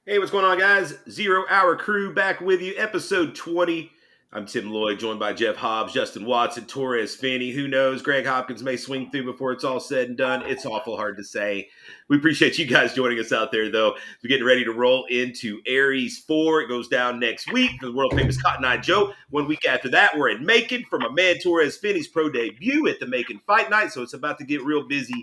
Hey, what's going on, guys? 0 Hour Crew back with you, episode 20. I'm Tim Lloyd, joined by Jeff Hobbs, Justin Watson, Torres Finney. Who knows? Greg Hopkins may swing through before it's all said and done. It's awful hard to say. We appreciate you guys joining us out there, though. We're getting ready to roll into Aries 4. It goes down next week for the world famous Cotton Eye Joe. 1 week after that, we're in Macon for my man Torres Finney's pro debut at the Macon Fight Night. So it's about to get real busy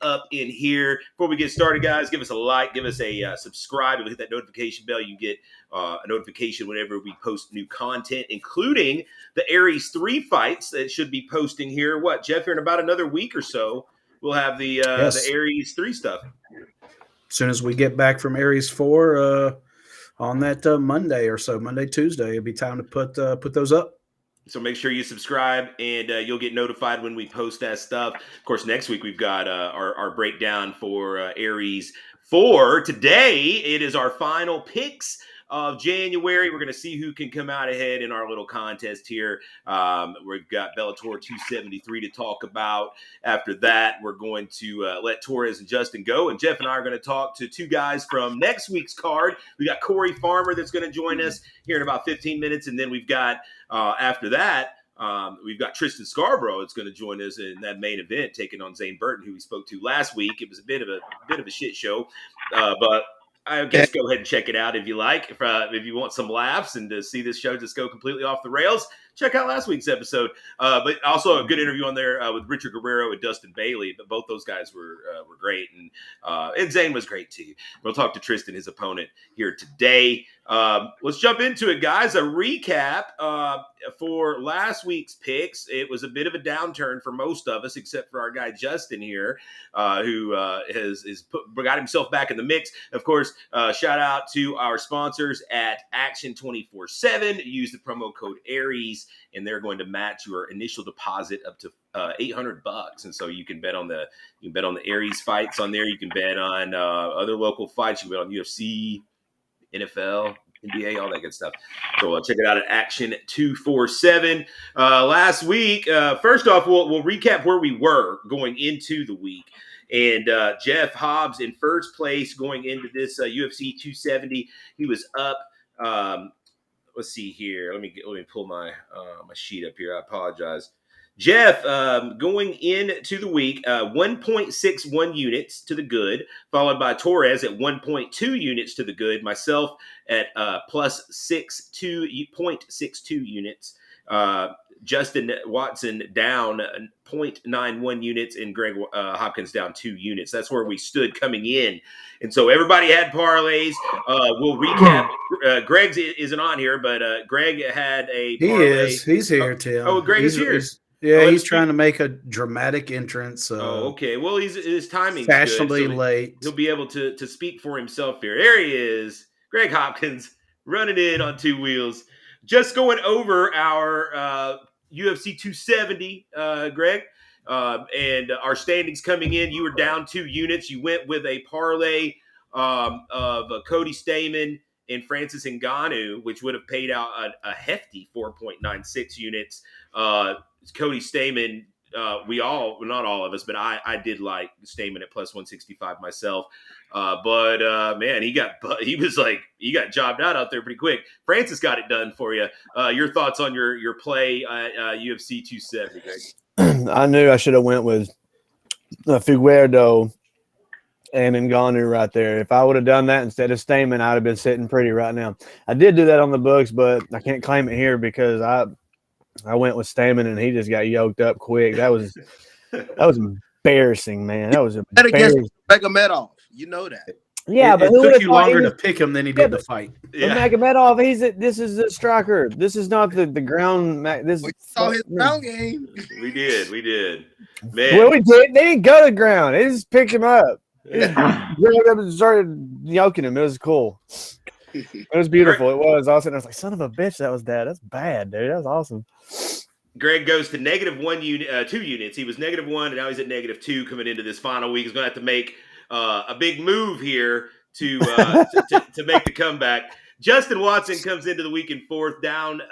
up in here. Before we get started, guys, give us a like, give us a subscribe, and hit that notification bell. You get a notification whenever we post new content, including the Aries 3 fights that should be posting here. What, Jeff, here in about another week or so, we'll have the Aries 3 stuff. As soon as we get back from Aries 4 on that Monday or so, Monday, Tuesday, it'll be time to put those up. So make sure you subscribe, and you'll get notified when we post that stuff. Of course, next week we've got our breakdown for Aries 4. Today, it is our final picks of January. We're going to see who can come out ahead in our little contest here. We've got Bellator 273 to talk about. After that, we're going to let Torres and Justin go, and Jeff and I are going to talk to two guys from next week's card. We got Cory Farmer that's going to join us here in about 15 minutes, and then we've got after that, we've got Tristan Scarborough that's going to join us in that main event, taking on Zane Burton, who we spoke to last week. It was a bit of a shit show, but I guess go ahead and check it out if you like. If you want some laughs and to see this show just go completely off the rails, check out last week's episode. But also a good interview on there with Richard Guerrero and Dustin Bailey. But both those guys were great, and Zane was great too. We'll talk to Tristan, his opponent, here today. Let's jump into it, guys. A recap for last week's picks. It was a bit of a downturn for most of us, except for our guy Justin here, who has got himself back in the mix. Of course, shout out to our sponsors at Action 24/7. Use the promo code Aries, and they're going to match your initial deposit up to $800. And so you can bet on the Aries fights on there. You can bet on other local fights. You can bet on UFC, NFL, NBA, all that good stuff. So check it out at Action 247. Last week, first off, we'll recap where we were going into the week. And Jeff Hobbs in first place going into this UFC 270. He was up. Let's see here. Let me pull my sheet up here. I apologize. Jeff, going into the week, 1.61 units to the good, followed by Torres at 1.2 units to the good, myself at plus 0.62 units, Justin Watson down 0.91 units, and Greg Hopkins down 2 units. That's where we stood coming in. And so everybody had parlays. We'll recap. Greg isn't on here, but Greg had a parlay. He is. He's here, Tim. Oh, Greg is here. He's trying to make a dramatic entrance. Okay. Well, his timing's fashionably good, so late. He'll be able to speak for himself here. There he is, Greg Hopkins, running in on 2 wheels. Just going over our UFC 270, Greg, and our standings coming in. You were down 2 units. You went with a parlay of Cody Stamann and Francis Ngannou, which would have paid out a hefty 4.96 units. Cody Stamann, not all of us, but I did like Stamann at plus 165 myself. But man, he got jobbed out there pretty quick. Francis got it done for you. Your thoughts on your play at UFC 270, Greg? I knew I should have went with Figueiredo and Ngannou right there. If I would have done that instead of Stamann, I'd have been sitting pretty right now. I did do that on the books, but I can't claim it here because I went with Stamann and he just got yoked up quick. That was embarrassing, man. That was embarrassing. Magomedov, you know that. Yeah, but it took you longer to pick him than he did the fight. Yeah. Magomedov, this is the striker. This is not the ground. We saw his ground game. We did. Man. Well, we did. They didn't go to the ground. They just picked him up. They grabbed him and started yoking him. It was cool. It was beautiful. It was awesome. I was like, son of a bitch, that was dad. That's bad, dude. That was awesome. Greg goes to -1 unit, 2 units. He was -1, and now he's at -2 coming into this final week. He's going to have to make a big move here to make the comeback. Justin Watson comes into the week in 4th, down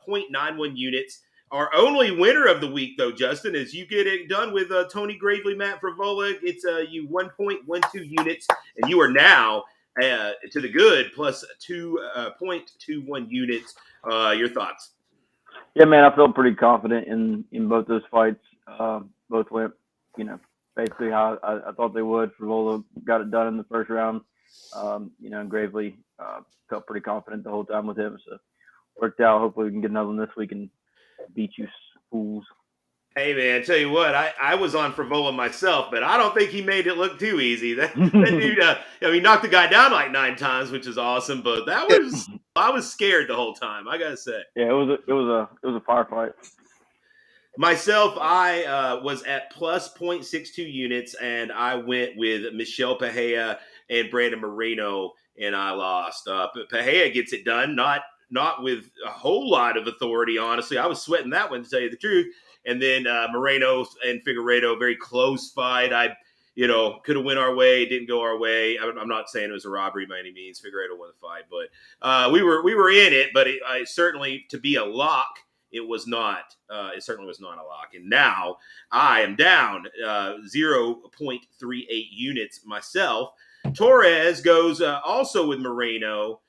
0.91 units. Our only winner of the week, though, Justin, is you get it done with Tony Gravely, Matt Frivola. It's you 1.12 units, and you are now to the good plus 2.21 units. Your thoughts? Yeah, man, I felt pretty confident in both those fights. Both went, basically how I thought they would. Frivola got it done in the first round. And Gravely felt pretty confident the whole time with him. So worked out. Hopefully we can get another one this week and beat you fools. Hey, man, tell you what, I was on Frivola myself, but I don't think he made it look too easy. That dude, he knocked the guy down like 9 times, which is awesome, but I was scared the whole time, I gotta say. Yeah, it was a firefight. Myself, I was at plus 0.62 units, and I went with Michel Pereira and Brandon Moreno, and I lost. But Pereira gets it done, not with a whole lot of authority, honestly. I was sweating that one, to tell you the truth. And then Moreno and Figueiredo, very close fight. Could have went our way, didn't go our way. I'm not saying it was a robbery by any means. Figueiredo won the fight, but we were in it. But it certainly, to be a lock, it was not. It certainly was not a lock. And now I am down 0.38 units myself. Torres goes also with Moreno.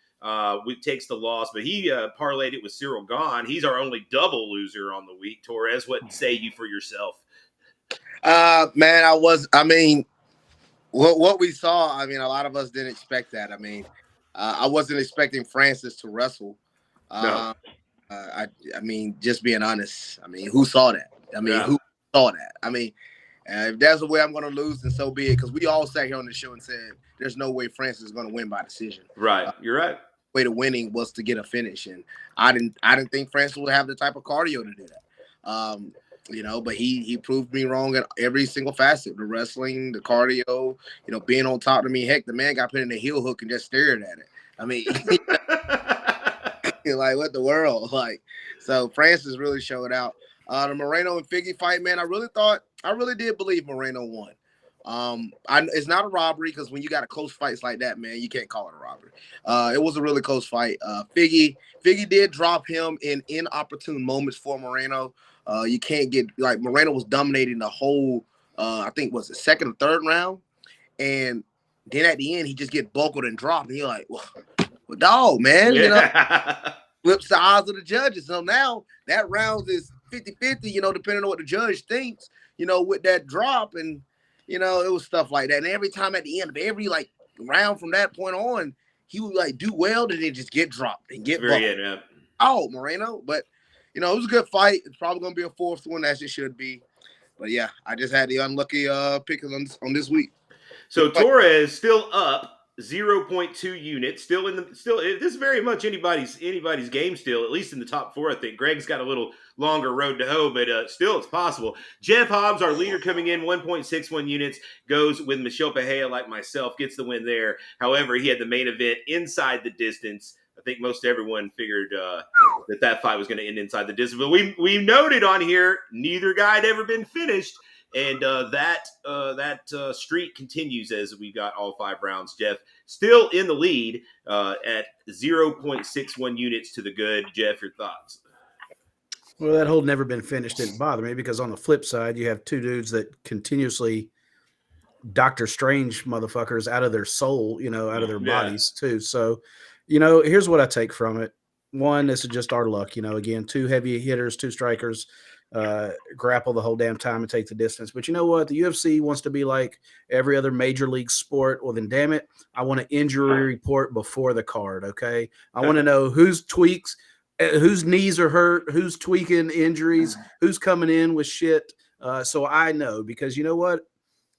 Takes the loss, but he parlayed it with Cyril Gahn. He's our only double loser on the week. Torres, what say you for yourself? Man, what we saw, a lot of us didn't expect that. I wasn't expecting Francis to wrestle. No. Just being honest, who saw that? Who saw that? If that's the way I'm going to lose, then so be it. Because we all sat here on the show and said, there's no way Francis is going to win by decision. Right. You're right. Way to winning was to get a finish. And I didn't think Francis would have the type of cardio to do that. But he proved me wrong at every single facet. The wrestling, the cardio, being on top of me. Heck, the man got put in a heel hook and just stared at it. Like, what the world? So Francis really showed out. The Moreno and Figgy fight, man, I really did believe Moreno won. It's not a robbery because when you got a close fights like that, man, you can't call it a robbery. It was a really close fight. Figgy did drop him in inopportune moments for Moreno. You can't get Moreno was dominating the whole. I think was the second or third round, and then at the end he just get buckled and dropped, and you're like, well dog, man, flips the eyes of the judges. So now that round is 50-50, depending on what the judge thinks, with that drop. And, it was stuff like that. And every time at the end of every round from that point on, he would do well and then just get dropped and get buckled. Oh, Moreno. But, it was a good fight. It's probably going to be a fourth one, as it should be. But yeah, I just had the unlucky pick on this week. So Torres still up 0.2 units, still this is very much anybody's game still, at least in the top 4. I think Greg's got a little longer road to hoe, but still it's possible. Jeff Hobbs, our leader, coming in 1.61 units, goes with Michel Pereira like myself, gets the win there. However, he had the main event inside the distance. I think most everyone figured that fight was going to end inside the distance, but we noted on here neither guy had ever been finished. And that streak continues as we got all 5 rounds. Jeff still in the lead at 0.61 units to the good. Jeff, your thoughts? Well, that whole never been finished didn't bother me because on the flip side, you have 2 dudes that continuously Doctor Strange motherfuckers out of their soul, out of their bodies too. So, here's what I take from it. One, this is just our luck. Again, 2 heavy hitters, 2 strikers. Grapple the whole damn time and take the distance. But you know what? The UFC wants to be like every other major league sport. Well, then damn it, I want an injury report before the card, okay? I want to know whose knees are hurt, who's tweaking injuries, who's coming in with shit. So I know, because you know what?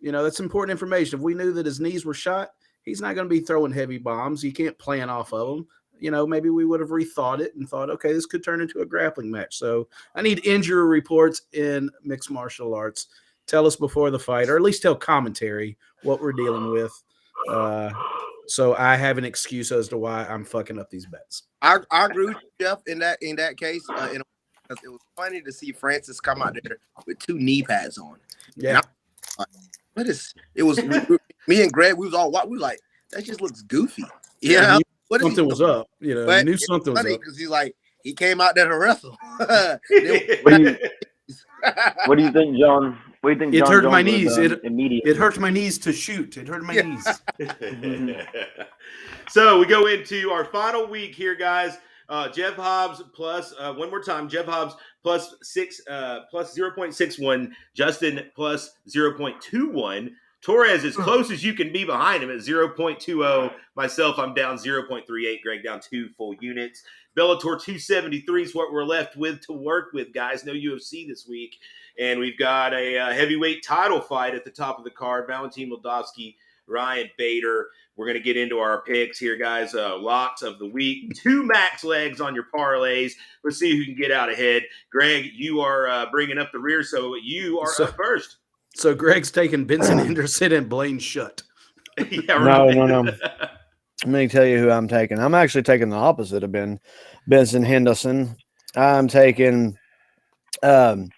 That's important information. If we knew that his knees were shot, he's not going to be throwing heavy bombs. You can't plan off of them. Maybe we would have rethought it and thought, okay, this could turn into a grappling match. So I need injury reports in mixed martial arts. Tell us before the fight, or at least tell commentary what we're dealing with. So I have an excuse as to why I'm fucking up these bets. I agree with you, Jeff, in that case. It was funny to see Francis come out there with 2 knee pads on. Yeah. It was me and Greg, we was like, that just looks goofy. Something was up, I knew something was up. Because he came out there to wrestle. What do you think, John? What do you think? It John hurt Jones my would have knees. done immediately? It hurt my knees to shoot. It hurt my knees. So we go into our final week here, guys. Jeff Hobbs plus one more time. Jeff Hobbs plus 0.61. Justin plus 0.21. Torres as close as you can be behind him at 0.20. Myself, I'm down 0.38. Greg down 2 full units. Bellator 273 is what we're left with to work with, guys. No UFC this week. And we've got a heavyweight title fight at the top of the card. Valentin Moldavsky, Ryan Bader. We're going to get into our picks here, guys. Locks of the week. 2 max legs on your parlays. Let's see who can get out ahead. Greg, you are bringing up the rear, so you are up first. So Greg's taking Benson Henderson and Blaine Shutt. Yeah, right. No. Let me tell you who I'm taking. I'm actually taking the opposite of Benson Henderson. I'm taking Mamadov.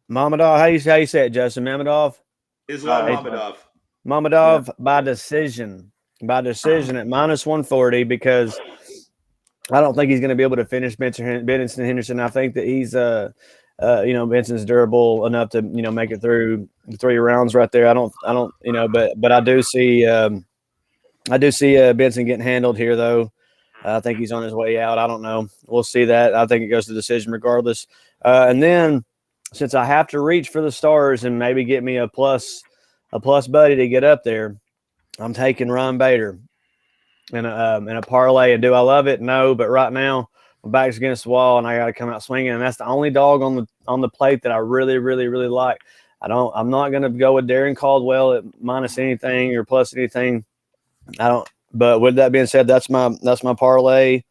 How you say it, Justin? Mamadov? Islam Mamadov. Mamadov by decision. By decision at minus 140 because I don't think he's going to be able to finish Benson Henderson. I think that he's Benson's durable enough to make it through 3 rounds right there. I don't but I do see Benson getting handled here though. I think he's on his way out. I don't know. We'll see that. I think it goes to decision regardless. And then since I have to reach for the stars and maybe get me a plus buddy to get up there, I'm taking Ryan Bader in a parlay. And do I love it? No, but right now my back's against the wall and I got to come out swinging. And that's the only dog on the plate that I really, really, really like. I'm not going to go with Darren Caldwell at minus anything or plus anything. But with that being said, that's my parlay.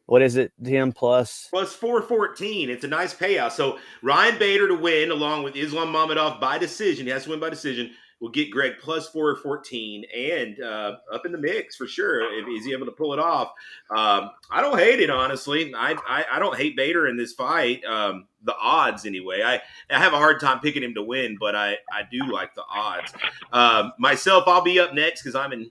What is it, Tim? Plus 414. It's a nice payout. So Ryan Bader to win along with Islam Mamadov by decision. He has to win by decision. We'll get Greg plus 414 and up in the mix for sure. If he's able to pull it off. I don't hate it, honestly. I don't hate Bader in this fight. The odds anyway. I have a hard time picking him to win, but I do like the odds. Myself, I'll be up next because I'm in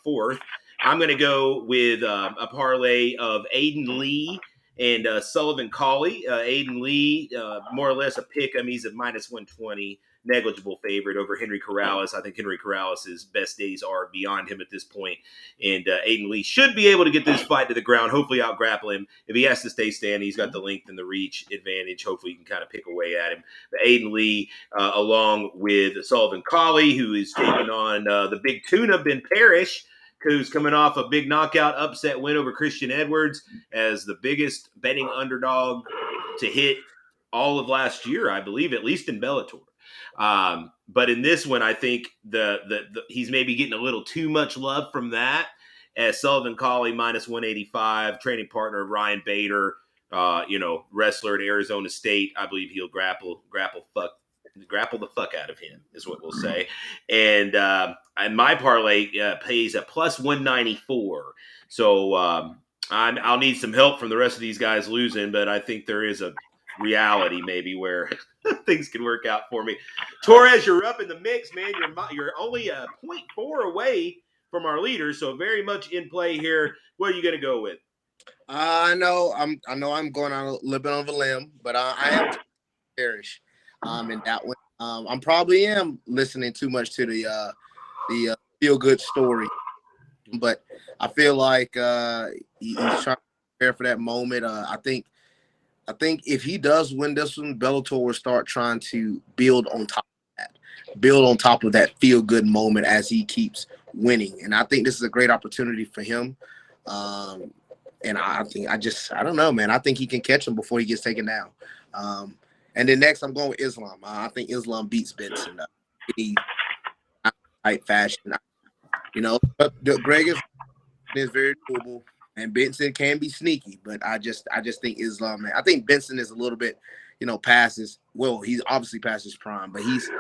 fourth. I'm going to go with a parlay of Aiden Lee and Sullivan Cauley. Aiden Lee, more or less a pick-em. He's at minus 120. Negligible favorite over Henry Corrales. I think Henry Corrales' best days are beyond him at this point. And Aiden Lee should be able to get this fight to the ground, hopefully out-grapple him. If he has to stay standing, he's got the length and the reach advantage. Hopefully he can kind of pick away at him. But Aiden Lee, along with Sullivan Cauley, who is taking on the big tuna, Ben Parrish, who's coming off a big knockout upset win over Christian Edwards as the biggest betting underdog to hit all of last year, I believe, at least in Bellator. But in this one, I think he's maybe getting a little too much love from that. As Sullivan Cauley minus 185, training partner of Ryan Bader, wrestler at Arizona State. I believe he'll grapple the fuck out of him is what we'll say. And my parlay pays a plus 194. So I'll need some help from the rest of these guys losing, but I think there is a reality maybe where things can work out for me. Torres, you're up in the mix, man. You're only a 0.4 away from our leaders, so very much in play here. What are you going to go with? I know I'm going on a little bit of a limb, but I am Parrish in that one. I'm probably listening too much to the feel good story, but I feel like he's trying to prepare for that moment. I think if he does win this one, Bellator will start trying to build on top of that feel good moment as he keeps winning, and I think this is a great opportunity for him. And I don't know, man. I think he can catch him before he gets taken down. And then next, I'm going with Islam. I think Islam beats Benson in tight fashion. But Greg is very doable, and Benson can be sneaky. But I just think Islam, man. I think Benson is a little bit, passes. Well, he's obviously past his prime, but he's,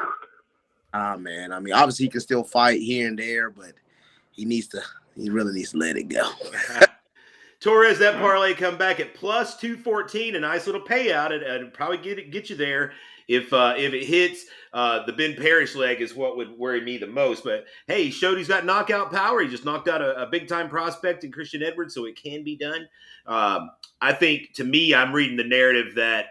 man. I mean, obviously he can still fight here and there, but he really needs to let it go. Torres, that parlay come back at plus 214, a nice little payout. It'd probably get you there if it hits. The Ben Parrish leg is what would worry me the most. But hey, he showed he's got knockout power. He just knocked out a big time prospect in Christian Edwards, so it can be done. I think, to me, I'm reading the narrative that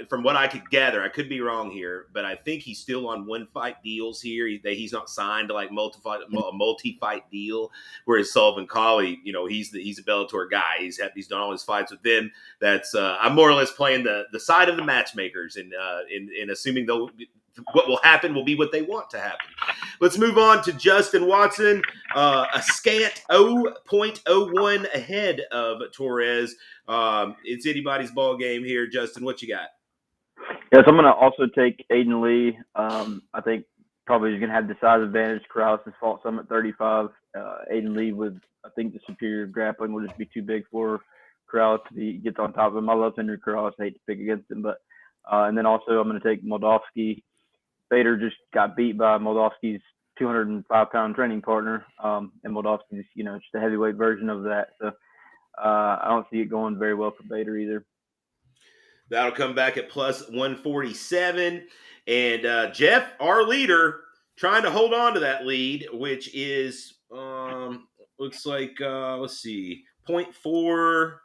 from what I could gather, I could be wrong here, but I think he's still on one fight deals here. He's not signed to like multi-fight deal. Whereas Sullivan Colley, he's a Bellator guy. He's done all his fights with them. That's I'm more or less playing the side of the matchmakers, and assuming what will happen will be what they want to happen. Let's move on to Justin Watson, a scant 0.01 ahead of Torres. It's anybody's ball game here. Justin, what you got? Yes, I'm going to also take Aiden Lee. I think probably he's going to have the size advantage. Corrales has fought some at 35. Aiden Lee I think the superior grappling will just be too big for Corrales if he gets on top of him. I love Henry Corrales. I hate to pick against him, but and then also I'm going to take Moldavsky. Bader just got beat by Moldavsky's 205-pound training partner, and Moldavsky's just a heavyweight version of that. So I don't see it going very well for Bader either. That'll come back at plus 147. And Jeff, our leader, trying to hold on to that lead, which is looks like let's see, 0.4.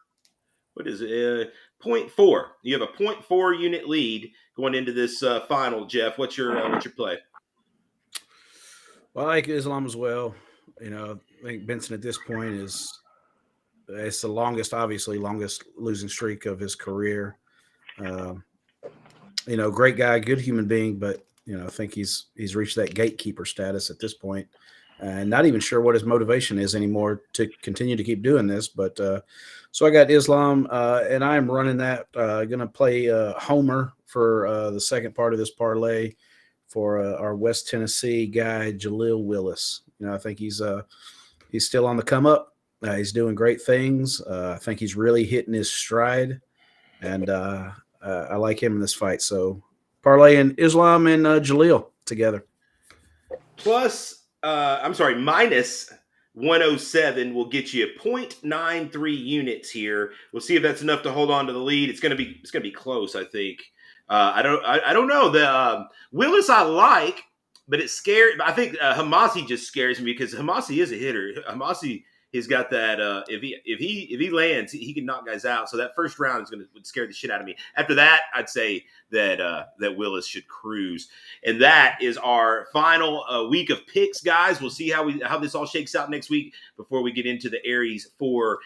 What is it? 0.4. You have a 0.4 unit lead going into this final. Jeff, what's your play? Well, I like Islam as well. I think Benson at this point it's the longest losing streak of his career. Great guy, good human being, but I think he's reached that gatekeeper status at this point, and not even sure what his motivation is anymore to continue to keep doing this. But so I got Islam, and I'm running that. Going to play Homer for the second part of this parlay for our West Tennessee guy, Jaleel Willis. I think he's still on the come up. He's doing great things. I think he's really hitting his stride, and I like him in this fight. So parlaying Islam and Jaleel together. Minus 107 will get you 0.93 units here. We'll see if that's enough to hold on to the lead. It's gonna be close, I think. I don't know. The Willis I like, but it's scary. I think Hamasi just scares me because Hamasi is a hitter. Hamasi has got that. If he lands, he can knock guys out. So that first round would scare the shit out of me. After that, I'd say that Willis should cruise. And that is our final week of picks, guys. We'll see how this all shakes out next week before we get into the Aries 4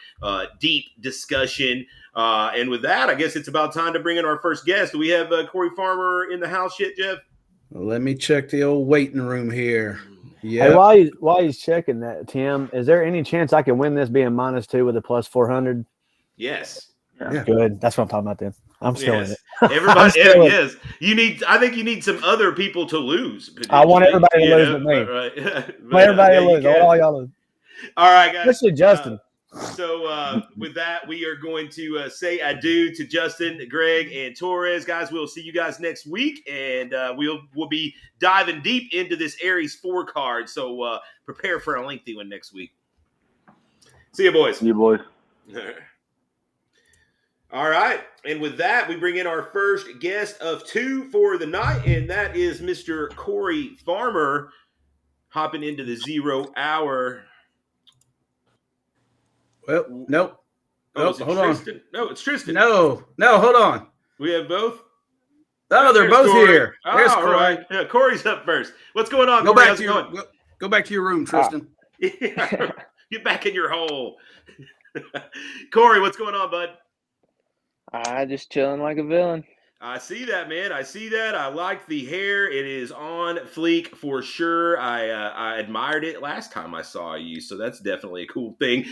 deep discussion. And with that, I guess it's about time to bring in our first guest. Do we have Cory Farmer in the house yet, Jeff? Well, let me check the old waiting room here. Yeah. Hey, while he's checking that, Tim, is there any chance I can win this being -2 with a plus 400? Yes. Yeah. Good. That's what I'm talking about then. I'm still in it. Everybody is. I think you need some other people to lose. I want everybody to lose with me. Right. Everybody to lose. I want all y'all lose. All right, guys. Especially Justin. So with that, we are going to say adieu to Justin, Greg, and Torres. Guys, we'll see you guys next week, and we'll be diving deep into this Aries 4 card. So prepare for a lengthy one next week. See you, boys. See you, boys. All right, and with that, we bring in our first guest of 2 for the night, and that is Mr. Cory Farmer, hopping into the 0 hour. Well, nope. Hold Tristan? On. No, it's Tristan. No, hold on. We have both? Oh, they're both Cory here. There's Cory. Right. Yeah, Cory's up first. What's going on, Cory? How's it going? Go back to your room, Tristan. Get back in your hole. Cory, what's going on, bud? Just chilling like a villain. I see that, man. I see that. I like the hair. It is on fleek for sure. I admired it last time I saw you, so that's definitely a cool thing.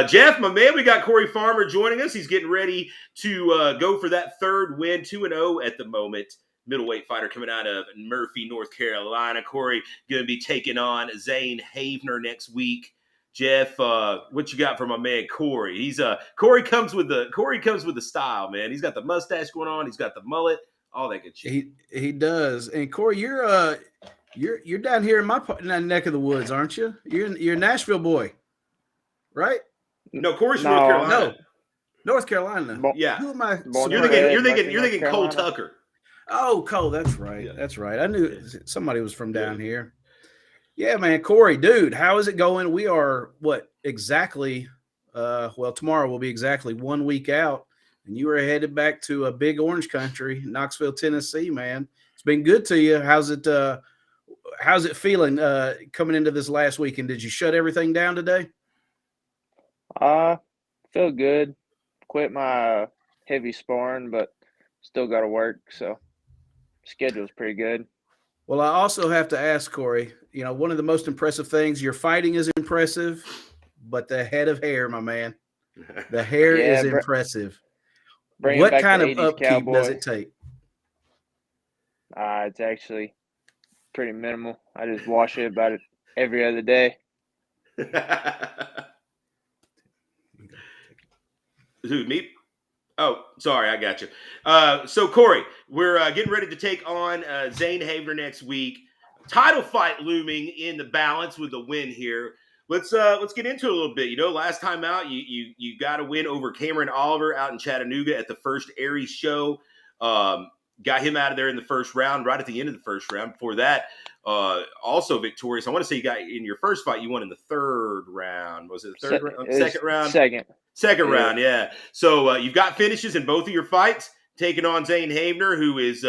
Jeff, my man, we got Cory Farmer joining us. He's getting ready to go for that third win, 2-0 at the moment. Middleweight fighter coming out of Murphy, North Carolina. Cory going to be taking on Zane Havener next week. Jeff, what you got for my man Cory? Cory comes with the style, man. He's got the mustache going on. He's got the mullet, all that good shit. He does. And Cory, you're down here in my neck of the woods, aren't you? You're a Nashville boy, right? No, Cory's from North Carolina. No, North Carolina. Yeah. Who am I? You're thinking Cole Tucker. Oh, Cole, that's right. Yeah. That's right. I knew somebody was from down here. Yeah, man. Cory, dude, how is it going? We are tomorrow will be exactly 1 week out and you were headed back to a big orange country, Knoxville, Tennessee, man. It's been good to you. How's it feeling coming into this last weekend? Did you shut everything down today? Feel good. Quit my heavy sparring, but still got to work. So schedule's pretty good. Well, I also have to ask, Cory, one of the most impressive things, your fighting is impressive, but the head of hair, my man, the hair is impressive. What back kind the of 80s upkeep cowboy. does it take? It's actually pretty minimal. I just wash it about every other day. Who, me? Oh, sorry, I got you. So, Cory, we're getting ready to take on Zane Haver next week. Title fight looming in the balance with the win here. Let's get into it a little bit. Last time out, you got a win over Cameron Oliver out in Chattanooga at the first Aries show. Got him out of there in the first round, right at the end of the first round. Before that, also victorious. I want to say you got in your first fight, you won in the third round. Was it the third round? Second round? Second round, yeah. So you've got finishes in both of your fights, taking on Zane Haver, who is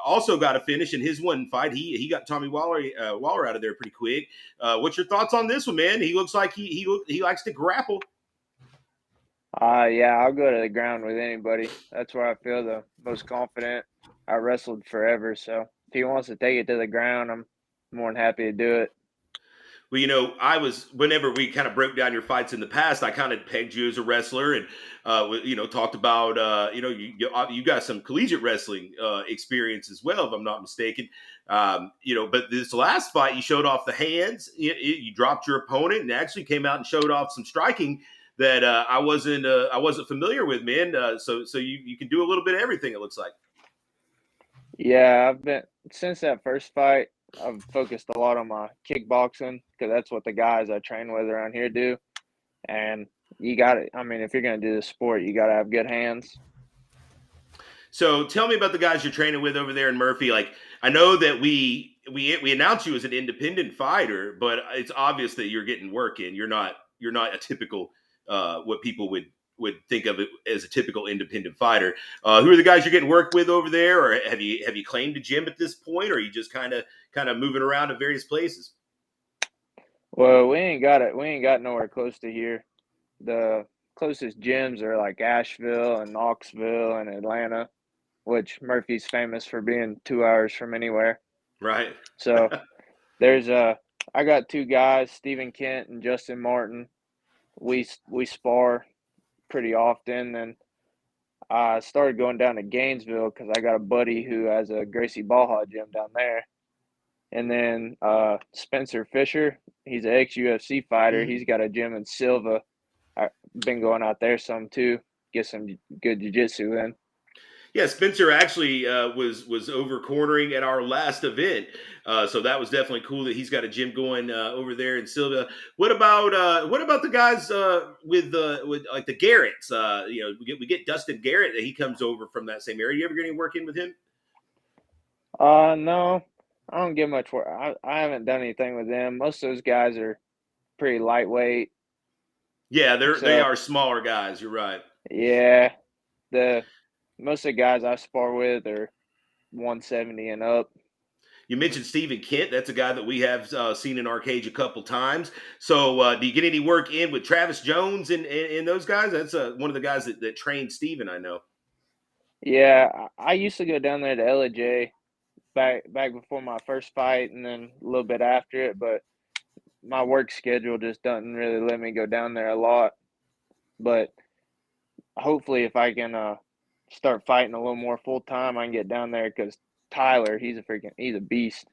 also got a finish in his one fight. He got Tommy Waller out of there pretty quick. What's your thoughts on this one, man? He looks like he likes to grapple. Yeah, I'll go to the ground with anybody. That's where I feel the most confident. I wrestled forever, so if he wants to take it to the ground, I'm more than happy to do it. Well, whenever we kind of broke down your fights in the past, I kind of pegged you as a wrestler and, talked about, you got some collegiate wrestling experience as well, if I'm not mistaken. But this last fight, you showed off the hands, you dropped your opponent and actually came out and showed off some striking that I wasn't familiar with, man. So you can do a little bit of everything, it looks like. Yeah, since that first fight, I've focused a lot on my kickboxing because that's what the guys I train with around here do. And you got it. I mean, if you're going to do the sport, you got to have good hands. So tell me about the guys you're training with over there in Murphy. Like, I know that we announced you as an independent fighter, but it's obvious that you're getting work in. You're not a typical what people would think of it as a typical independent fighter. Who are the guys you're getting work with over there, or have you claimed a gym at this point, or are you just kind of moving around to various places? Well, we ain't got nowhere close to here. The closest gyms are like Asheville and Knoxville and Atlanta, which Murphy's famous for being 2 hours from anywhere. Right. So I got two guys, Stephen Kent and Justin Martin. We spar pretty often, and I started going down to Gainesville because I got a buddy who has a Gracie Baja gym down there. And then Spencer Fisher, he's an ex-UFC fighter. He's got a gym in Silva. I've been going out there some too, get some good jiu-jitsu in. Yeah, Spencer actually was over cornering at our last event, so that was definitely cool that he's got a gym going over there in Silva. What about the guys with like the Garretts? We get Dustin Garrett that he comes over from that same area. You ever get any work in with him? No, I don't get much work. I haven't done anything with them. Most of those guys are pretty lightweight. Yeah, they are smaller guys. You're right. Yeah, most of the guys I spar with are 170 and up. You mentioned Stephen Kent. That's a guy that we have seen in our cage a couple times. So do you get any work in with Travis Jones and those guys? That's one of the guys that trained Stephen, I know. Yeah, I used to go down there to LJ back before my first fight and then a little bit after it, but my work schedule just doesn't really let me go down there a lot. But hopefully if I can start fighting a little more full time, I can get down there because Tyler, he's a beast.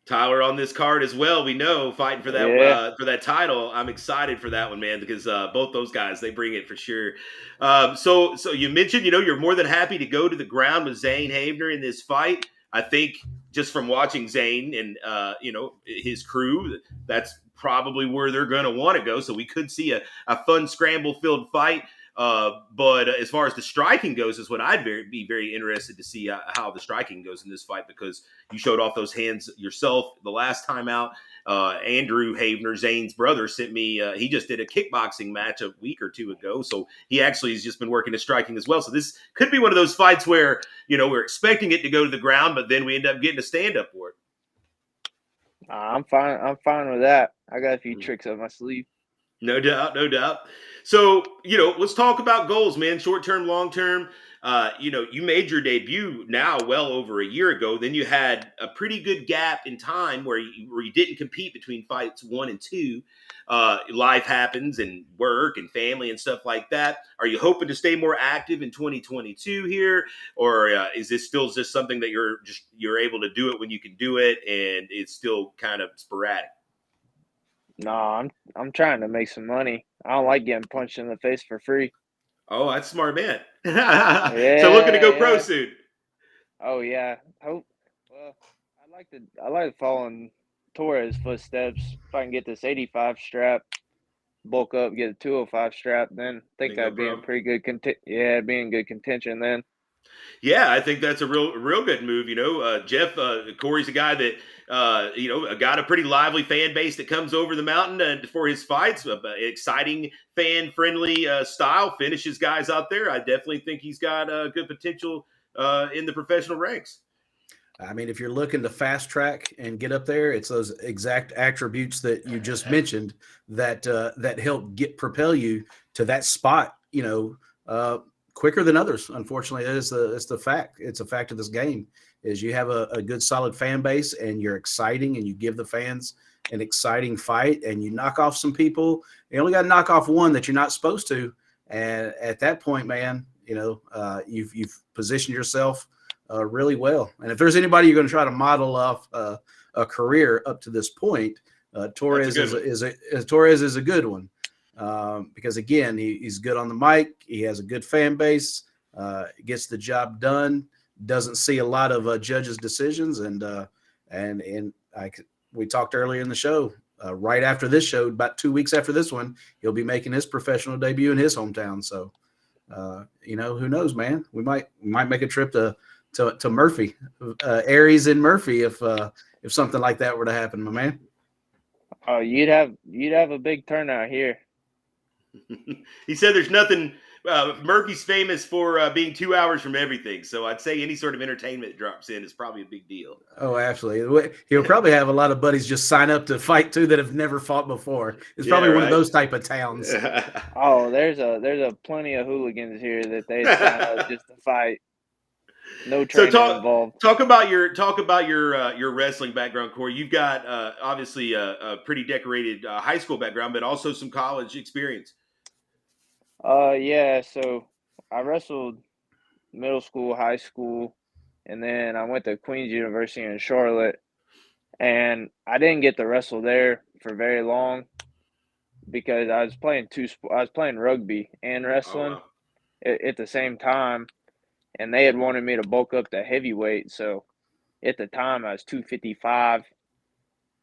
Tyler on this card as well. We know fighting for that title. I'm excited for that one, man, because both those guys, they bring it for sure. So you mentioned, you're more than happy to go to the ground with Zane Haver in this fight. I think just from watching Zane and his crew, that's probably where they're going to want to go. So we could see a fun scramble-filled fight. But as far as the striking goes, is what I'd be very interested to see how the striking goes in this fight, because you showed off those hands yourself the last time out. Andrew Havener, Zane's brother, sent me. He just did a kickboxing match a week or two ago, so he actually has just been working his striking as well. So this could be one of those fights where we're expecting it to go to the ground, but then we end up getting a stand up for it. I'm fine. I'm fine with that. I got a few tricks up my sleeve. No doubt, no doubt. So, let's talk about goals, man. Short term, long term. You made your debut now well over a year ago. Then you had a pretty good gap in time where you didn't compete between fights 1 and 2. Life happens and work and family and stuff like that. Are you hoping to stay more active in 2022 here, or is this still just something that you're able to do it when you can do it, and it's still kind of sporadic? No, I'm trying to make some money. I don't like getting punched in the face for free. Oh, that's smart, man. Yeah, So looking to go pro yeah. soon. Oh yeah. Well, I like to follow in Torres' footsteps. If I can get this 85 strap, bulk up, get a 205 strap, then I think Then go I'd be in pro. pretty good be in good contention then. Yeah, I think that's a real good move. Jeff Cory's a guy that got a pretty lively fan base that comes over the mountain for his fights. Exciting, fan friendly style, finishes guys out there. I definitely think he's got good potential in the professional ranks. I mean, if you're looking to fast track and get up there, it's those exact attributes that you just mentioned that help propel you to that spot. Quicker than others. Unfortunately, it's the fact. It's a fact of this game is you have a good solid fan base and you're exciting and you give the fans an exciting fight and you knock off some people. You only got to knock off one that you're not supposed to. And at that point, man, you've positioned yourself really well. And if there's anybody you're going to try to model off a career up to this point, Torres is a good one. Because again, he's good on the mic. He has a good fan base. Gets the job done. Doesn't see a lot of judges' decisions. We talked earlier in the show. Right after this show, about 2 weeks after this one, he'll be making his professional debut in his hometown. So, who knows, man? We might make a trip to Murphy, Aries in Murphy, if something like that were to happen, my man. Oh, you'd have a big turnout here. He said there's nothing. Murphy's famous for being 2 hours from everything. So I'd say any sort of entertainment drops in is probably a big deal. Oh, absolutely. He'll probably have a lot of buddies just sign up to fight too that have never fought before. It's probably one of those type of towns. Oh, there's a plenty of hooligans here that they sign up just to fight. No training involved. Talk about your wrestling background, Cory. You've got obviously a pretty decorated high school background, but also some college experience. Yeah. So I wrestled middle school, high school, and then I went to Queens University in Charlotte. And I didn't get to wrestle there for very long because I was playing rugby and wrestling at the same time. And they had wanted me to bulk up to heavyweight. So at the time I was 255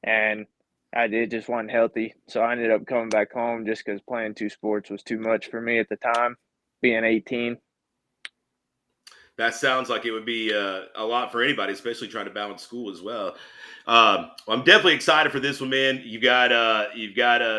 and it just wasn't healthy. So I ended up coming back home just because playing 2 sports was too much for me at the time, being 18. That sounds like it would be a lot for anybody, especially trying to balance school as well. I'm definitely excited for this one, man. You've got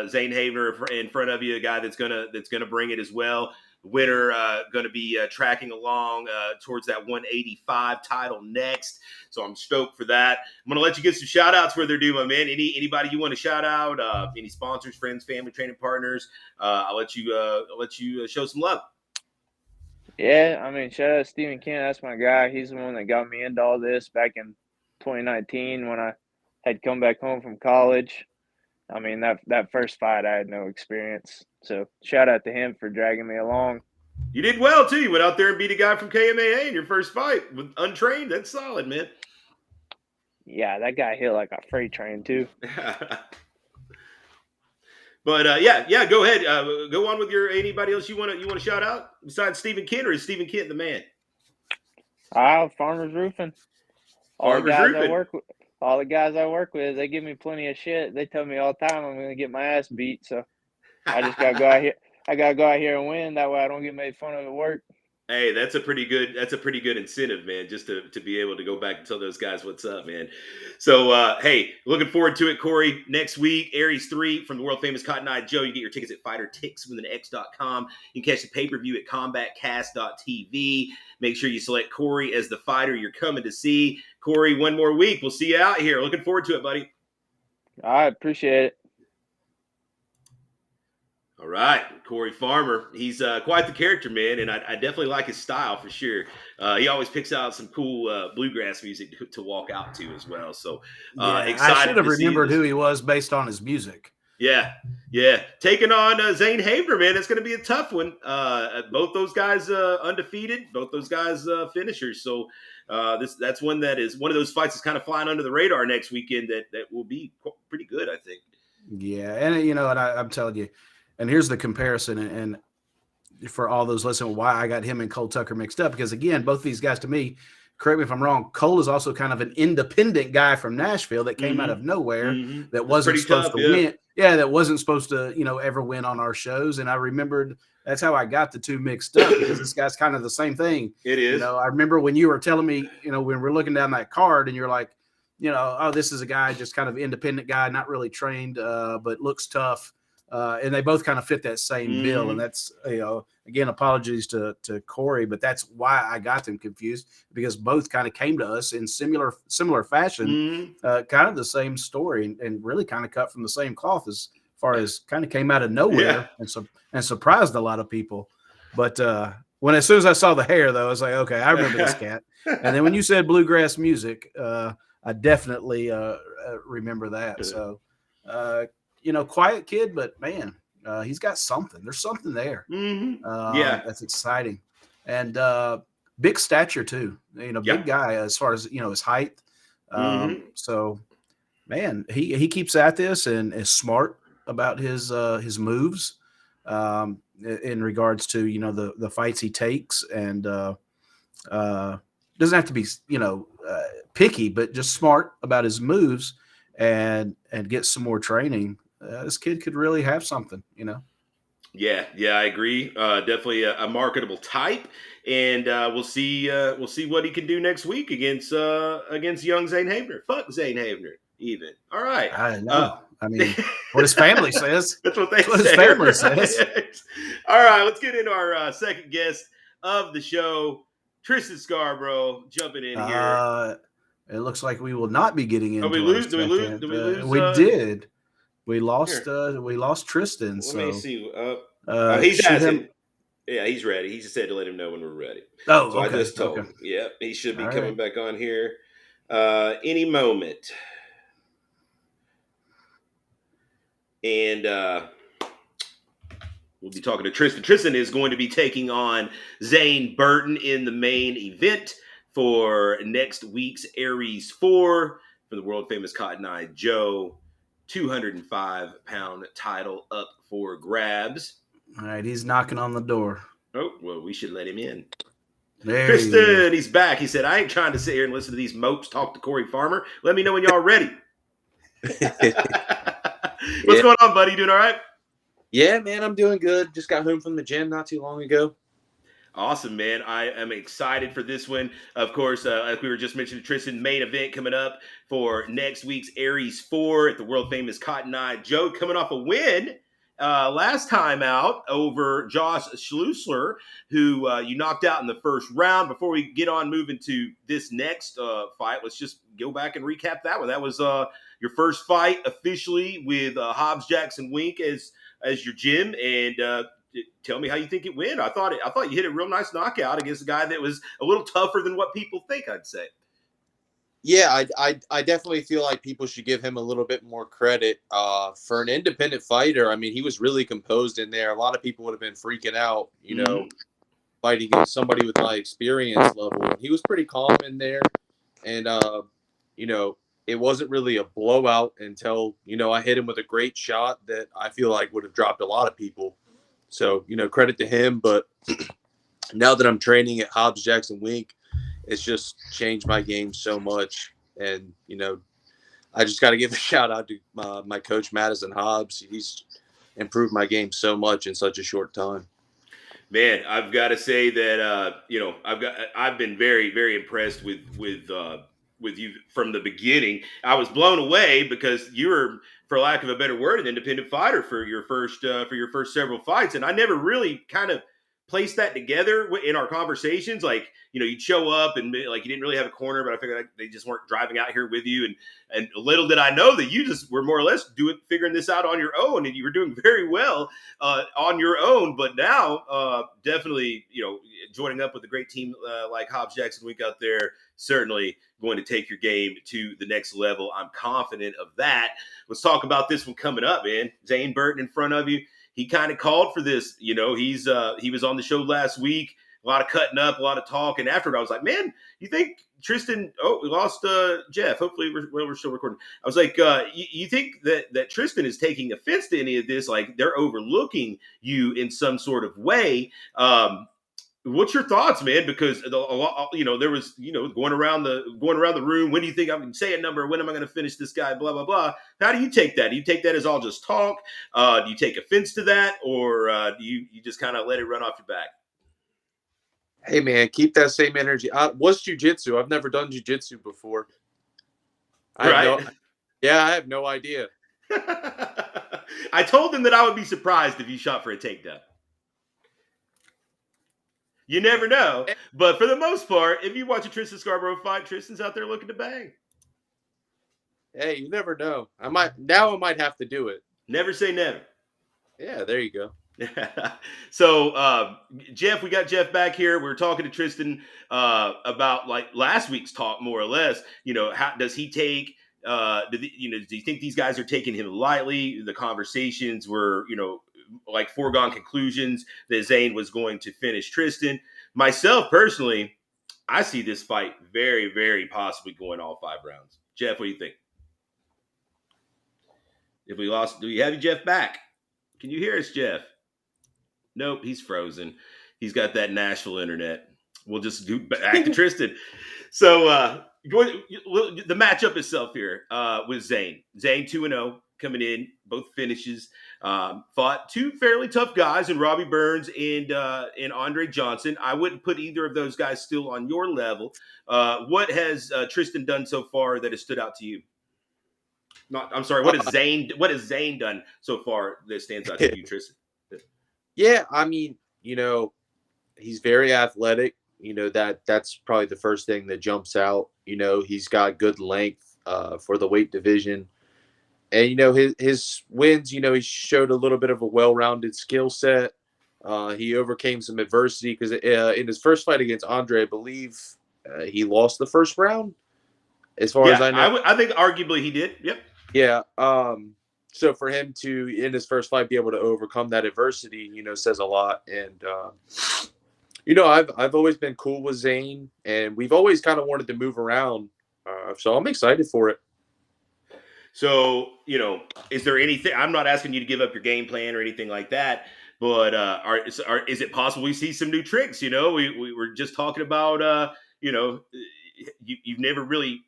Zane Havener in front of you, a guy that's gonna bring it as well. The winner going to be tracking along towards that 185 title next. So I'm stoked for that. I'm going to let you get some shout outs where they're due, my man. Anybody you want to shout out? Any sponsors, friends, family, training partners? I'll let you show some love. Yeah, I mean, shout out to Stephen Kent. That's my guy. He's the one that got me into all this back in 2019 when I had come back home from college. I mean, that first fight, I had no experience. So shout out to him for dragging me along. You did well, too. You went out there and beat a guy from KMAA in your first fight with untrained. That's solid, man. Yeah, that guy hit like a freight train, too. But yeah, go ahead. Go on with anybody else you want to shout out besides Stephen Kent, or is Stephen Kent the man? Farmers Roofing. All the guys I work with, they give me plenty of shit. They tell me all the time I'm going to get my ass beat, so I just got to go out here. I gotta go out here and win. That way I don't get made fun of at work. Hey, that's a pretty good incentive, man, just to be able to go back and tell those guys what's up, man. So, hey, looking forward to it, Cory. Next week, Aries 3 from the world famous Cotton Eye Joe. You get your tickets at fightertix.com. You can catch the pay-per-view at combatcast.tv. Make sure you select Cory as the fighter you're coming to see. Cory, one more week. We'll see you out here. Looking forward to it, buddy. I appreciate it. All right, Cory Farmer. He's quite the character, man, and I definitely like his style for sure. He always picks out some cool bluegrass music to walk out to as well. So excited. I should have remembered who he was based on his music. Yeah. Taking on Zane Havener, man, it's going to be a tough one. Both those guys undefeated, both those guys finishers. So that's one that is one of those fights that's kind of flying under the radar next weekend that will be pretty good, I think. Yeah, and and I'm telling you. And here's the comparison, and for all those listening, why I got him and Cole Tucker mixed up, because again, both of these guys, to me, correct me if I'm wrong, Cole is also kind of an independent guy from Nashville that came out of nowhere that wasn't supposed to win. Yeah, that wasn't supposed to, ever win on our shows. And I remembered that's how I got the two mixed up, because this guy's kind of the same thing. It is. I remember when you were telling me, when we're looking down that card and you're like, oh, this is a guy, just kind of independent guy, not really trained, but looks tough. And they both kind of fit that same bill. And that's, again, apologies to Cory, but that's why I got them confused, because both kind of came to us in similar fashion, kind of the same story, and really kind of cut from the same cloth as far as kind of came out of nowhere and surprised a lot of people. But as soon as I saw the hair, though, I was like, okay, I remember this cat. And then when you said bluegrass music, I definitely remember that. So, quiet kid, but man, he's got something. There's something there. That's exciting. And big stature too. Big guy as far as his height. So, man, he keeps at this and is smart about his moves in regards to the fights he takes, and doesn't have to be picky, but just smart about his moves and get some more training. This kid could really have something, Yeah, I agree. Definitely a marketable type, and we'll see what he can do next week against young Zane Havener. Fuck Zane Havener, even. All right. I know. I mean, what his family says. That's what his family says. All right, let's get into our second guest of the show, Tristan Scarborough, jumping in here. It looks like we will not be getting into. Oh, we lose? Did we lose? Did we lose? We did. We lost. We lost Tristan. Let me see. He's asking. Yeah, he's ready. He just said to let him know when we're ready. Oh, so okay. I just told him. Yeah, he should be coming back on here any moment. And we'll be talking to Tristan. Tristan is going to be taking on Zane Burton in the main event for next week's Aries 4 for the world famous Cotton Eye Joe. 205-pound title up for grabs. All right, he's knocking on the door. Oh, well, we should let him in. There Tristan, he's back. He said, I ain't trying to sit here and listen to these mopes talk to Cory Farmer. Let me know when y'all ready. What's going on, buddy? You doing all right? Yeah, man, I'm doing good. Just got home from the gym not too long ago. Awesome, man. I am excited for this one. Of course, like we were just mentioning, Tristan, main event coming up for next week's Aries 4 at the world famous Cotton Eye Joe, coming off a win last time out over Josh Schlusler, who you knocked out in the first round. Before we get on moving to this next fight, let's just go back and recap that one. That was your first fight officially with Hobbs Jackson Wink as your gym, and tell me how you think it went. I thought you hit a real nice knockout against a guy that was a little tougher than what people think, I'd say. Yeah, I definitely feel like people should give him a little bit more credit for an independent fighter. I mean, he was really composed in there. A lot of people would have been freaking out, fighting against somebody with my experience level. He was pretty calm in there, and it wasn't really a blowout until I hit him with a great shot that I feel like would have dropped a lot of people. So, credit to him. But now that I'm training at Hobbs Jackson Wink, it's just changed my game so much. And, I just got to give a shout out to my coach, Madison Hobbs. improved my game so much in such a short time. Man, I've got to say that I've been very, very impressed with you from the beginning. I was blown away because you were, for lack of a better word, an independent fighter for your first several fights, and I never really kind of placed that together in our conversations. Like, you'd show up and like you didn't really have a corner, but I figured like they just weren't driving out here with you. And little did I know that you just were more or less figuring this out on your own, and you were doing very well on your own. But now, definitely, joining up with a great team like Hobbs Jackson Week out there, certainly going to take your game to the next level. I'm confident of that. Let's talk about this one coming up, man. Zane Burton in front of you. He kind of called for this. He was on the show last week. A lot of cutting up, a lot of talk. And afterward, I was like, man, you think Tristan, we lost Jeff. Hopefully we're still recording. I was like, you think that Tristan is taking offense to any of this? Like they're overlooking you in some sort of way. What's your thoughts, man? Because there was, going around the room. When do you think I'm going to say a number? When am I going to finish this guy? Blah, blah, blah. How do you take that? Do you take that as all just talk? Do you take offense to that? Or do you just kind of let it run off your back? Hey, man, keep that same energy. What's jiu-jitsu? I've never done jiu-jitsu before. I have no idea. I told him that I would be surprised if you shot for a takedown. You never know. But for the most part, if you watch a Tristan Scarborough fight, Tristan's out there looking to bang. Hey, you never know. I might have to do it. Never say never. Yeah, there you go. So, Jeff, we got Jeff back here. We were talking to Tristan about like last week's talk, more or less. How does he take? Do you think these guys are taking him lightly? The conversations were, like foregone conclusions that Zane was going to finish Tristan. Myself personally, I see this fight very, very possibly going all 5 rounds. Jeff, what do you think? If we lost, do you have Jeff back? Can you hear us, Jeff? Nope, he's frozen. He's got that Nashville internet. We'll just do back to Tristan. So the matchup itself here with Zane. Zane 2-0 coming in, both finishes. Fought 2 fairly tough guys in Robbie Burns and Andre Johnson. I wouldn't put either of those guys still on your level. What has Tristan done so far that has stood out to you? What has Zane done so far that stands out to you, Tristan? Yeah, I mean, he's very athletic. That's probably the first thing that jumps out. He's got good length for the weight division. And, his wins, he showed a little bit of a well-rounded skill set. He overcame some adversity because in his first fight against Andre, I believe he lost the first round, as far as I know. I think arguably he did. Yep. Yeah. So for him to, in his first fight, be able to overcome that adversity, says a lot. And, I've always been cool with Zane, and we've always kind of wanted to move around. So I'm excited for it. So, is there anything? I'm not asking you to give up your game plan or anything like that, but is it possible we see some new tricks? We were just talking about, you've never really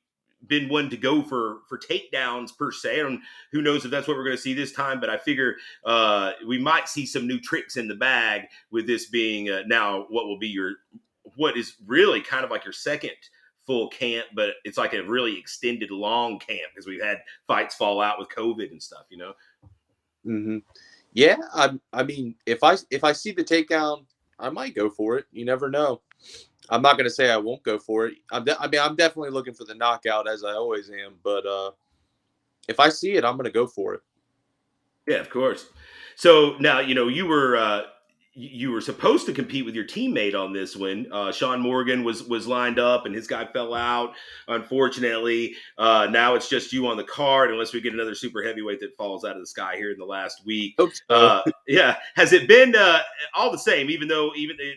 been one to go for takedowns per se. And who knows if that's what we're going to see this time, but I figure we might see some new tricks in the bag with this being now what is really kind of like your second full camp, but it's like a really extended long camp because we've had fights fall out with COVID and stuff, Mm-hmm. Yeah, I mean, if I see the takedown, I might go for it. You never know. I'm not going to say I won't go for it. I'm definitely looking for the knockout, as I always am. But if I see it, I'm going to go for it. Yeah, of course. So now, you were supposed to compete with your teammate on this one. Sean Morgan was lined up, and his guy fell out, unfortunately. Now it's just you on the card, unless we get another super heavyweight that falls out of the sky here in the last week. Yeah. Has it been all the same, even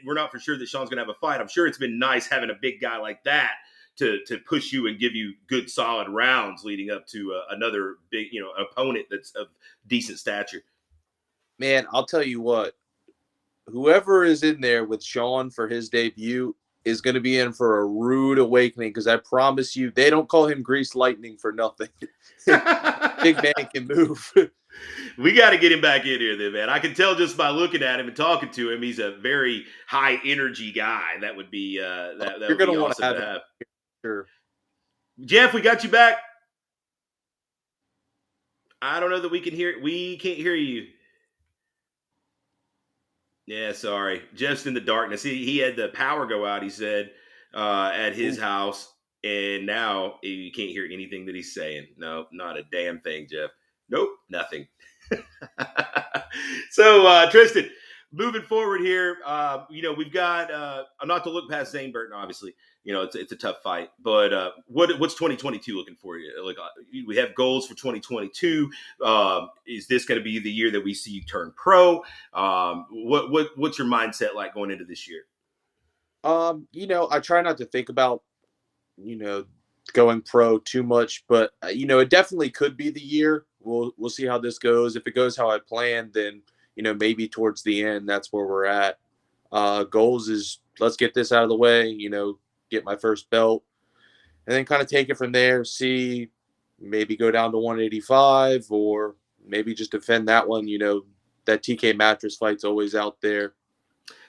we're not for sure that Sean's going to have a fight? I'm sure it's been nice having a big guy like that to push you and give you good, solid rounds leading up to another big, opponent that's of decent stature. Man, I'll tell you what. Whoever is in there with Sean for his debut is going to be in for a rude awakening, because I promise you, they don't call him Grease Lightning for nothing. Big man can move. We got to get him back in here, then, man. I can tell just by looking at him and talking to him, he's a very high energy guy. That would be that You're would gonna be want awesome to to have have. it. Sure. Jeff, we got you back. I don't know that we can hear. We can't hear you. Yeah, sorry. Jeff's in the darkness. He had the power go out, he said, at his house, and now you can't hear anything that he's saying. No, not a damn thing, Jeff. Nope, nothing. So, Tristan, moving forward here, we've got not to look past Zane Burton, obviously. It's a tough fight, but what's 2022 looking for you? Like, we have goals for 2022. Is this going to be the year that we see you turn pro? What's your mindset like going into this year? I try not to think about, going pro too much, but it definitely could be the year. We'll see how this goes. If it goes how I planned, then maybe towards the end, that's where we're at. Goals is let's get this out of the way, get my first belt, and then kind of take it from there. See, maybe go down to 185 or maybe just defend that one. That TK mattress fight's always out there.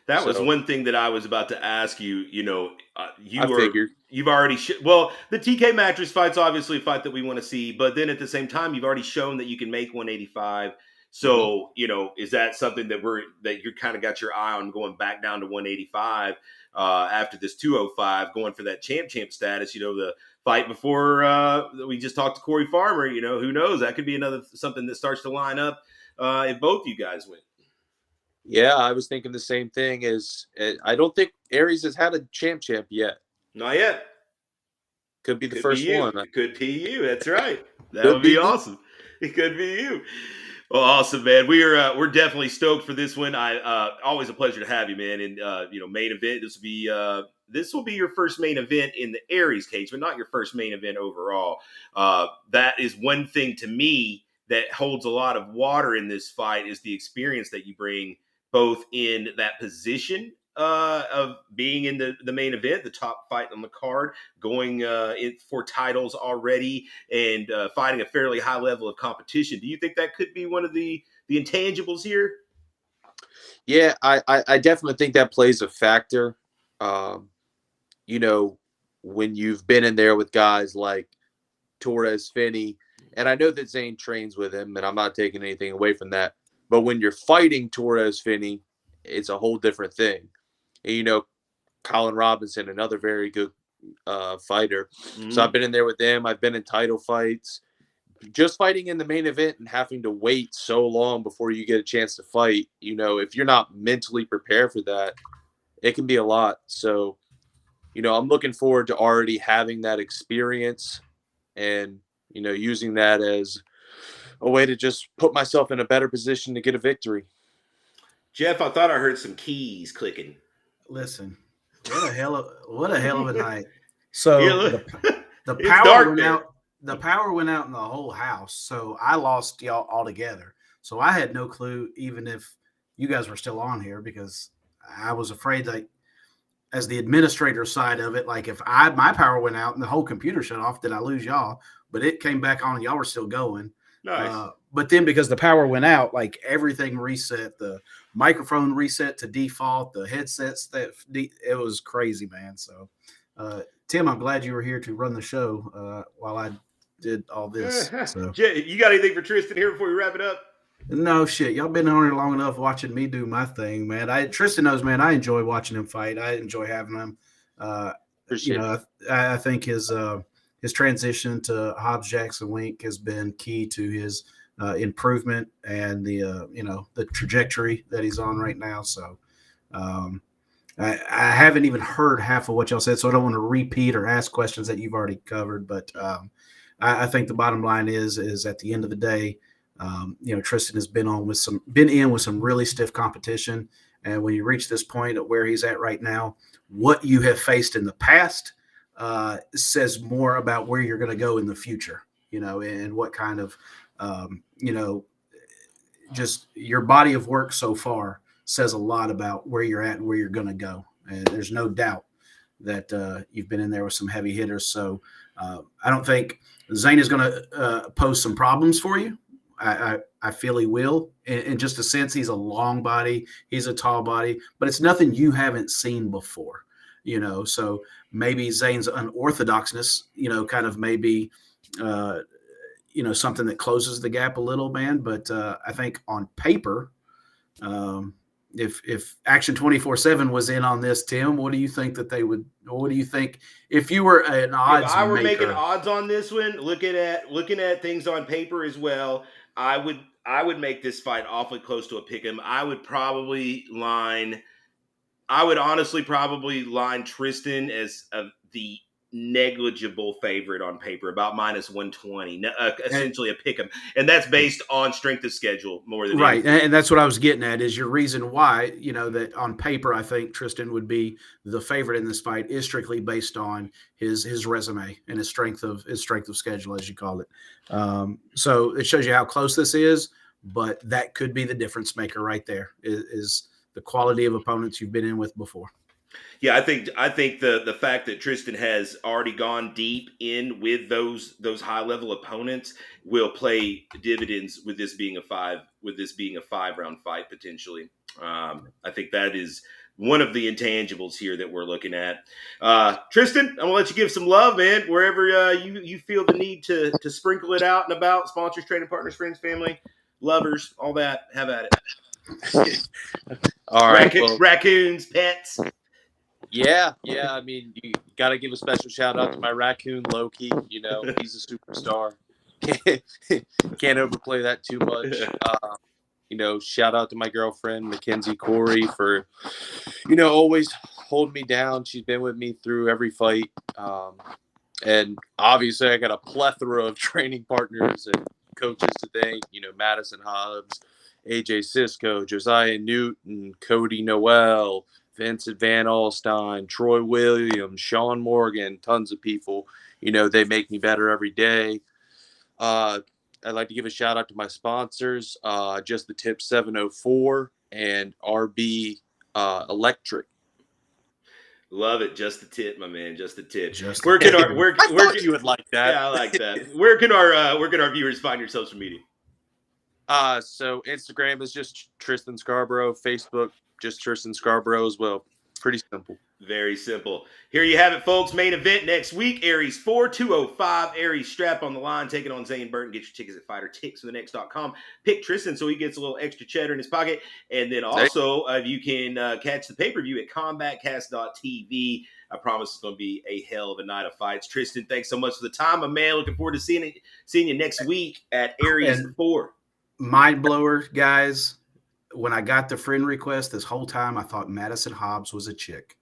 That was one thing that I was about to ask you. Figured. You've already the TK mattress fight's obviously a fight that we want to see, but then at the same time, you've already shown that you can make 185. So is that something that you're kind of got your eye on going back down to 185 after this 205, going for that champ status? The fight before we just talked to Cory Farmer. Who knows? That could be something that starts to line up if both you guys win. Yeah, I was thinking the same thing. I don't think Aries has had a champ yet. Not yet. Could be the first one. It could be you. That's right. That would be awesome. It could be you. Well, awesome, man. We're definitely stoked for this one. Always a pleasure to have you, man. And main event. This will be your first main event in the Aries cage, but not your first main event overall. That is one thing to me that holds a lot of water in this fight is the experience that you bring, both in that position of being in the main event, the top fight on the card, going for titles already, and fighting a fairly high level of competition. Do you think that could be one of the intangibles here? Yeah, I definitely think that plays a factor. When you've been in there with guys like Torres, Finney, and I know that Zane trains with him, and I'm not taking anything away from that. But when you're fighting Torres, Finney, it's a whole different thing. And, Colin Robinson, another very good fighter. Mm-hmm. So I've been in there with them. I've been in title fights. Just fighting in the main event and having to wait so long before you get a chance to fight, if you're not mentally prepared for that, it can be a lot. So, I'm looking forward to already having that experience and, using that as a way to just put myself in a better position to get a victory. Jeff, I thought I heard some keys clicking. Listen, what a hell of a night. So the power went out. The power went out in the whole house. So I lost y'all altogether. So I had no clue, even if you guys were still on here, because I was afraid that as the administrator side of it, like if my power went out and the whole computer shut off, did I lose y'all? But it came back on and y'all were still going. Nice. But then because the power went out, like everything reset, the microphone reset to default, the headsets, it was crazy, man. So, Tim, I'm glad you were here to run the show while I did all this. So. Jay, you got anything for Tristan here before we wrap it up? No shit. Y'all been on here long enough watching me do my thing, man. Tristan knows, man, I enjoy watching him fight. I enjoy having him. I think his transition to Hobbs Jackson Wink has been key to his improvement and the trajectory that he's on right now. So I haven't even heard half of what y'all said, so I don't want to repeat or ask questions that you've already covered. But I think the bottom line is at the end of the day, Tristan has been in with some really stiff competition. And when you reach this point at where he's at right now, what you have faced in the past says more about where you're going to go in the future, and what kind of, just your body of work so far says a lot about where you're at and where you're going to go. And there's no doubt that you've been in there with some heavy hitters. So I don't think Zane is going to pose some problems for you I feel he will. In just a sense, he's a long body, he's a tall body, but it's nothing you haven't seen before, So maybe Zane's unorthodoxness, kind of maybe, something that closes the gap a little, man. But I think on paper, if Action 24/7 was in on this, Tim, what do you think that they would? What do you think if you were an odds? If I were maker, making odds on this one, looking at things on paper as well, I would make this fight awfully close to a pick 'em. I would honestly probably line Tristan as the negligible favorite on paper, about -120, essentially a pick 'em, and that's based on strength of schedule more than right. anything. And that's what I was getting at. Is your reason why that on paper I think Tristan would be the favorite in this fight is strictly based on his resume and his strength of schedule, as you called it. So it shows you how close this is, but that could be the difference maker right there. Is the quality of opponents you've been in with before. Yeah, I think the fact that Tristan has already gone deep in with those high level opponents will play dividends with this being a 5-round fight potentially. I think that is one of the intangibles here that we're looking at. Tristan, I'm gonna let you give some love, man, wherever you feel the need to sprinkle it out and about. Sponsors, training partners, friends, family, lovers, all that. Have at it. All right, raccoons, pets. Yeah. I mean, you got to give a special shout out to my raccoon, Loki. He's a superstar. Can't overplay that too much. Shout out to my girlfriend, Mackenzie Cory, for, always holding me down. She's been with me through every fight. And obviously, I got a plethora of training partners and coaches to thank. Madison Hobbs, AJ Cisco, Josiah Newton, Cody Noel, Vincent Van Alstyne, Troy Williams, Sean Morgan, tons of people. They make me better every day. I'd like to give a shout out to my sponsors, Just the Tip 704 and RB Electric. Love it. Just the tip, my man. Just the tip. I thought you would like that. Yeah, I like that. Where can our viewers find your social media? So Instagram is just Tristan Scarborough. Facebook, just Tristan Scarborough as well. Pretty simple. Very simple. Here you have it, folks. Main event next week. Aries 4, 205. Aries strap on the line. Taking on Zane Burton. Get your tickets at fighterticksforthenext.com. Pick Tristan so he gets a little extra cheddar in his pocket. And then also, you can catch the pay-per-view at combatcast.tv. I promise it's going to be a hell of a night of fights. Tristan, thanks so much for the time, my man. Looking forward to seeing you next week at Aries 4. Mind blower, guys. When I got the friend request this whole time, I thought Madison Hobbs was a chick.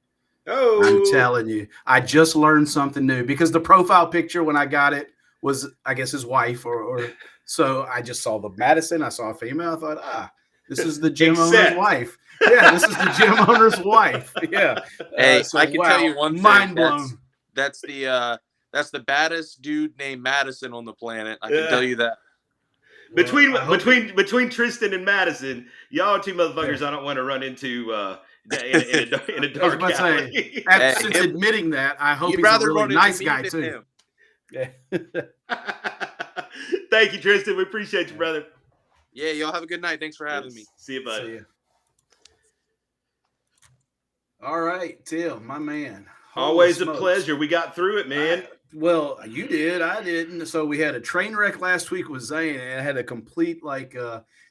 Oh, I'm telling you, I just learned something new because the profile picture when I got it was, I guess, his wife or so I just saw the Madison. I saw a female. I thought, this is the gym owner's wife. Yeah, this is the gym owner's wife. Yeah. Hey, I can tell you one thing. Mind blown. That's the baddest dude named Madison on the planet. I can tell you that. Between Tristan and Madison, y'all are two motherfuckers I don't want to run into in a dark alley. Since admitting that, I hope he's a really nice guy too. Yeah. Thank you, Tristan. We appreciate you, brother. Yeah, y'all have a good night. Thanks for having me. See you, bud. See you. All right, Tim, my man. Always a pleasure. We got through it, man. Well, you did. I didn't. So we had a train wreck last week with Zane, and I had a complete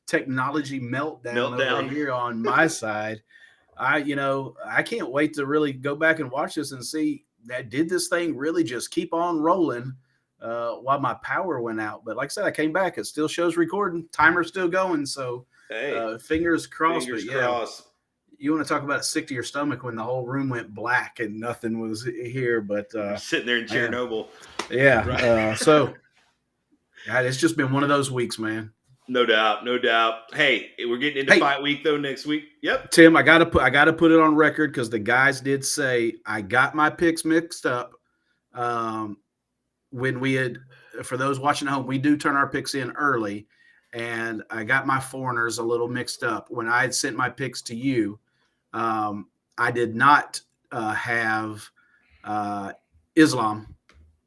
technology meltdown over here on my side. I can't wait to really go back and watch this and see that did this thing really just keep on rolling while my power went out. But like I said, I came back. It still shows recording. Timer's still going. So fingers crossed. Crossed. You want to talk about sick to your stomach when the whole room went black and nothing was here, but sitting there in Chernobyl. Yeah. Right. So God, it's just been one of those weeks, man. No doubt. Hey, we're getting into fight week though next week. Yep. Tim, I gotta put it on record because the guys did say I got my picks mixed up. When we had, for those watching at home, we do turn our picks in early, and I got my foreigners a little mixed up. When I had sent my picks to you, I did not have Islam.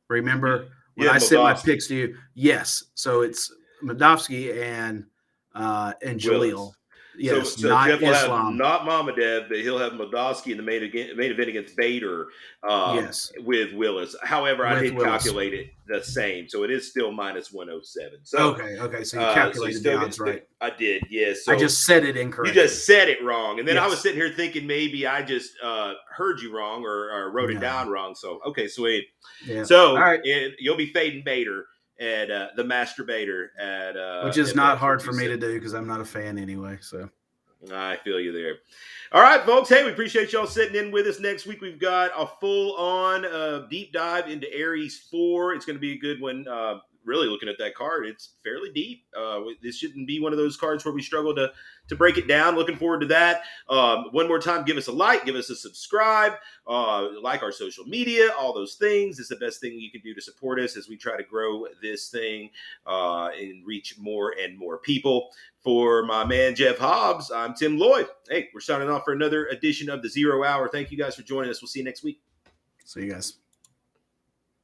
Remember when I sent my picks to you? Yes. So it's Madovsky and Jaleel. Willis. Yes, so not Jeff will have Islam. not Mamadev, but he'll have Moldavsky in the main event against Bader Yes. with Willis. However, I With did Willis. calculate it the same, so it is still minus 107. So Okay. So you calculated the odds right. I did, yes. So I just said it incorrectly. You just said it wrong, and then I Yes. was sitting here thinking maybe I just heard you wrong or wrote it down wrong. So okay, sweet. Yeah. So All right. you'll be fading Bader at the Masturbator at which is at not Bellator hard for me to 270. do because I'm not a fan anyway. So I feel you there. All right, folks. Hey, we appreciate y'all sitting in with us. Next week, we've got a full-on deep dive into Aries 4. It's going to be a good one. Really looking at that card, it's fairly deep. This shouldn't be one of those cards where we struggle to break it down. Looking forward to that. One more time, give us a like, give us a subscribe, like our social media, all those things. It's the best thing you can do to support us as we try to grow this thing and reach more and more people. For my man, Jeff Hobbs, I'm Tim Lloyd. Hey, we're signing off for another edition of the 0 Hour. Thank you guys for joining us. We'll see you next week. see you guys.